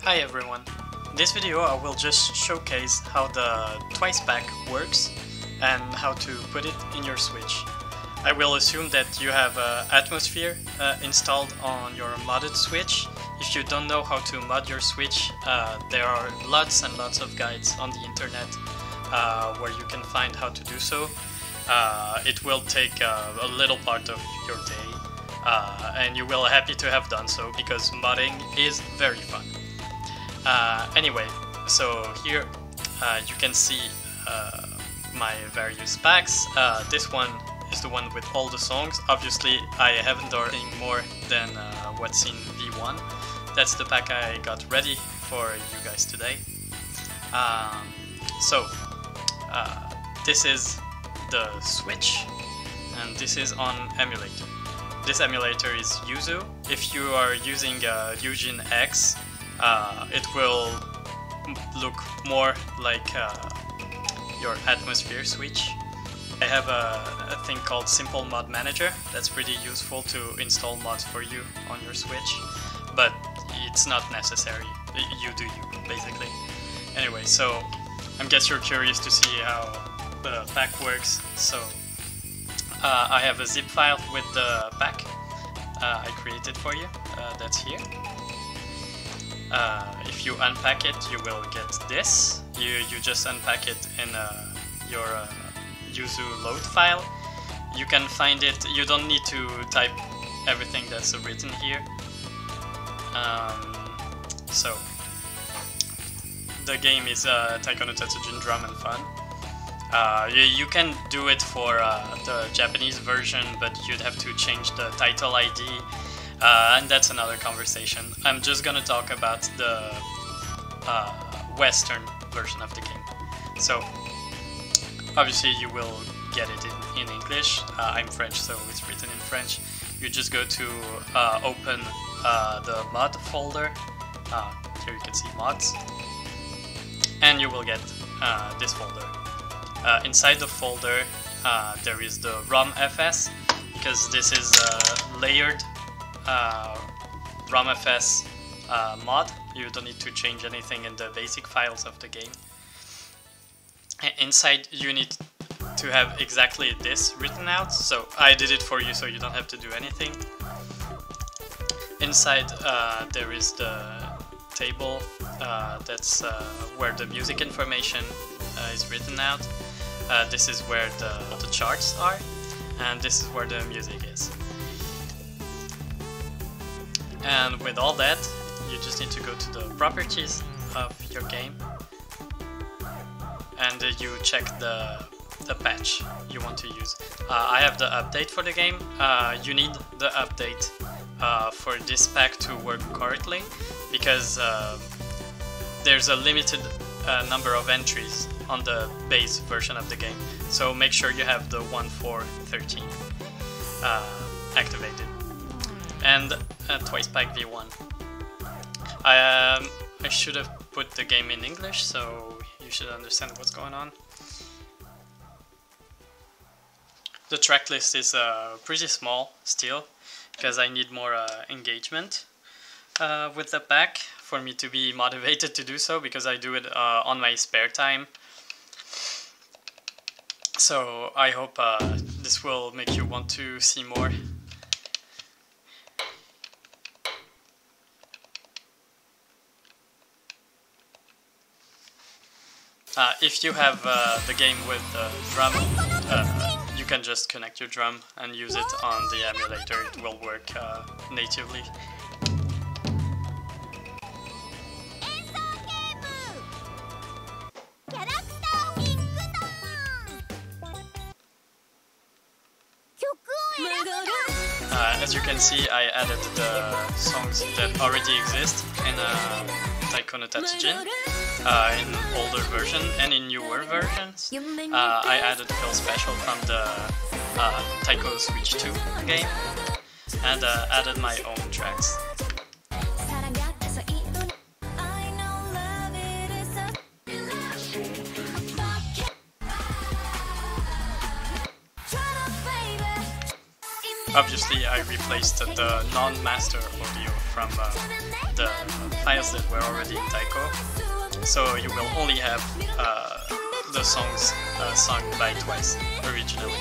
Hi everyone. In this video I will just showcase how the twice pack works and how to put it in your Switch. I will assume that you have Atmosphere installed on your modded Switch. If you don't know how to mod your Switch, there are lots and lots of guides on the internet where you can find how to do so. It will take a little part of your day, and you will be happy to have done so because modding is very fun. Anyway, so here you can see my various packs. This one is the one with all the songs. Obviously I haven't done anything more than what's in V1. That's the pack I got ready for you guys today. This is the Switch, and this is on emulator. This emulator is Yuzu. If you are using Eugene X, it will look more like your Atmosphere Switch. I have a thing called Simple Mod Manager that's pretty useful to install mods for you on your Switch, but it's not necessary. You do you, basically. Anyway, so I guess you're curious to see how the pack works. So I have a zip file with the pack I created for you. That's here. If you unpack it, you will get this. You just unpack it in your Yuzu load file. You can find it. You don't need to type everything that's written here. So the game is Taiko no Tatsujin Drum and Fun. You can do it for the Japanese version, but you'd have to change the title ID, and that's another conversation. I'm just gonna talk about the Western version of the game. So obviously you will get it in English. I'm French, so it's written in French. You just go to open the mod folder. Here you can see mods, and you will get this folder. Inside the folder there is the ROMFS, because this is a layered ROMFS mod. You don't need to change anything in the basic files of the game. Inside you need to have exactly this written out, so I did it for you so you don't have to do anything. Inside there is the table, that's where the music information is written out. This is where the charts are, and this is where the music is. And with all that, you just need to go to the properties of your game, and you check the patch you want to use. I have the update for the game. You need the update for this pack to work correctly, because there's a limited number of entries on the base version of the game, so make sure you have the 1.4.13 activated. And twice pack V1. I should have put the game in English, so you should understand what's going on. The track list is pretty small still, because I need more engagement with the pack for me to be motivated to do so, because I do it on my spare time. So I hope this will make you want to see more. If you have the game with the drum, you can just connect your drum and use it on the emulator. It will work natively. As you can see, I added the songs that already exist in Taiko no Tatsujin, in older version and in newer versions. I added Feel Special from the Taiko Switch 2 game, and added my own tracks. Obviously I replaced the non-master audio from the files that were already in Taiko, so you will only have the songs sung by Twice originally,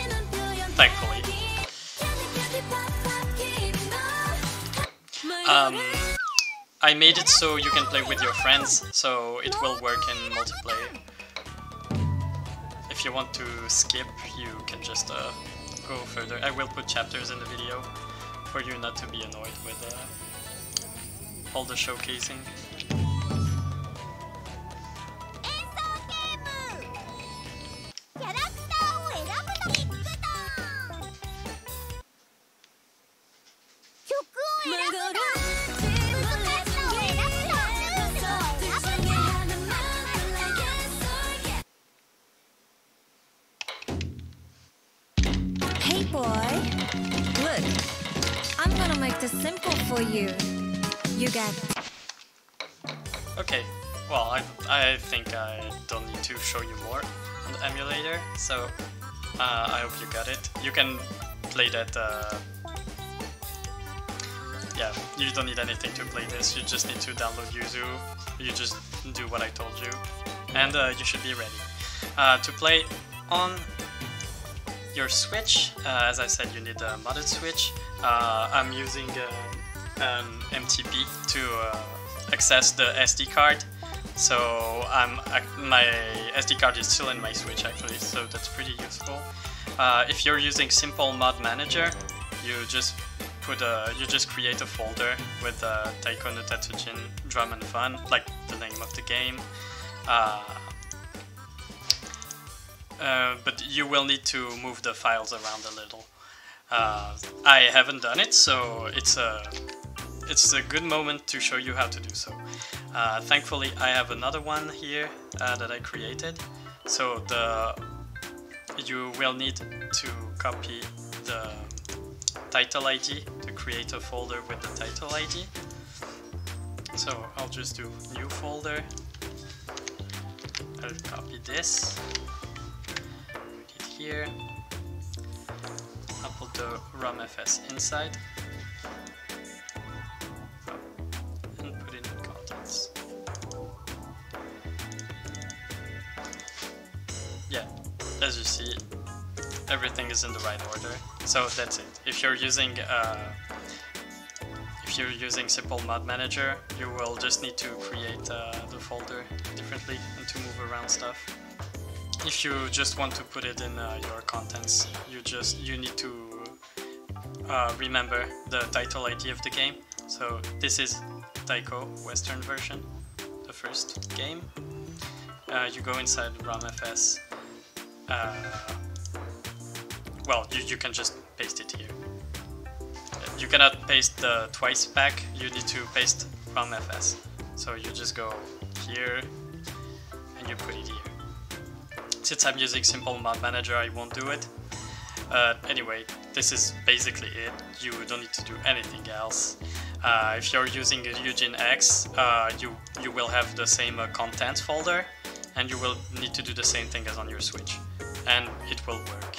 thankfully. I made it so you can play with your friends, so it will work in multiplayer. If you want to skip, you can just go further. I will put chapters in the video for you not to be annoyed with all the showcasing. Hey boy, look, I'm gonna make this simple for you. You get... Okay, well, I think I don't need to show you more on the emulator, so I hope you got it. You can play that, yeah, you don't need anything to play this, you just need to download Yuzu, you just do what I told you, and you should be ready. To play on your Switch, as I said, you need a modded Switch. I'm using an MTP to access the SD card, so my SD card is still in my Switch actually, so that's pretty useful. If you're using Simple Mod Manager, you just create a folder with Taiko no Tatsujin Drum and Fun, like the name of the game. But you will need to move the files around a little. I haven't done it, so it's a good moment to show you how to do so. Thankfully, I have another one here that I created. So you will need to copy the title ID to create a folder with the title ID. So I'll just do new folder. I'll copy this. Here, I'll put the ROMFS inside and put it in contents. Yeah, as you see, everything is in the right order. So that's it. If you're using Simple Mod Manager, you will just need to create the folder differently and to move around stuff. If you just want to put it in your contents, you need to remember the title ID of the game. So this is Taiko Western version, the first game. You go inside ROMFS. Well, you can just paste it here. You cannot paste the Twice pack. You need to paste ROMFS. So you just go here and you put it here. Since I'm using Simple Mod Manager, I won't do it. Anyway, this is basically it. You don't need to do anything else. If you're using Eugene X, you will have the same contents folder, and you will need to do the same thing as on your Switch, and it will work.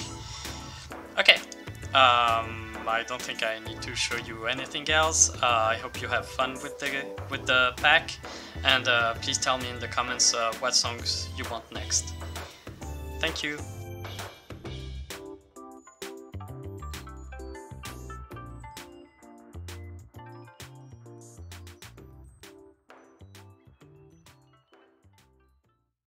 Okay, I don't think I need to show you anything else. I hope you have fun with the pack, and please tell me in the comments what songs you want next. Thank you.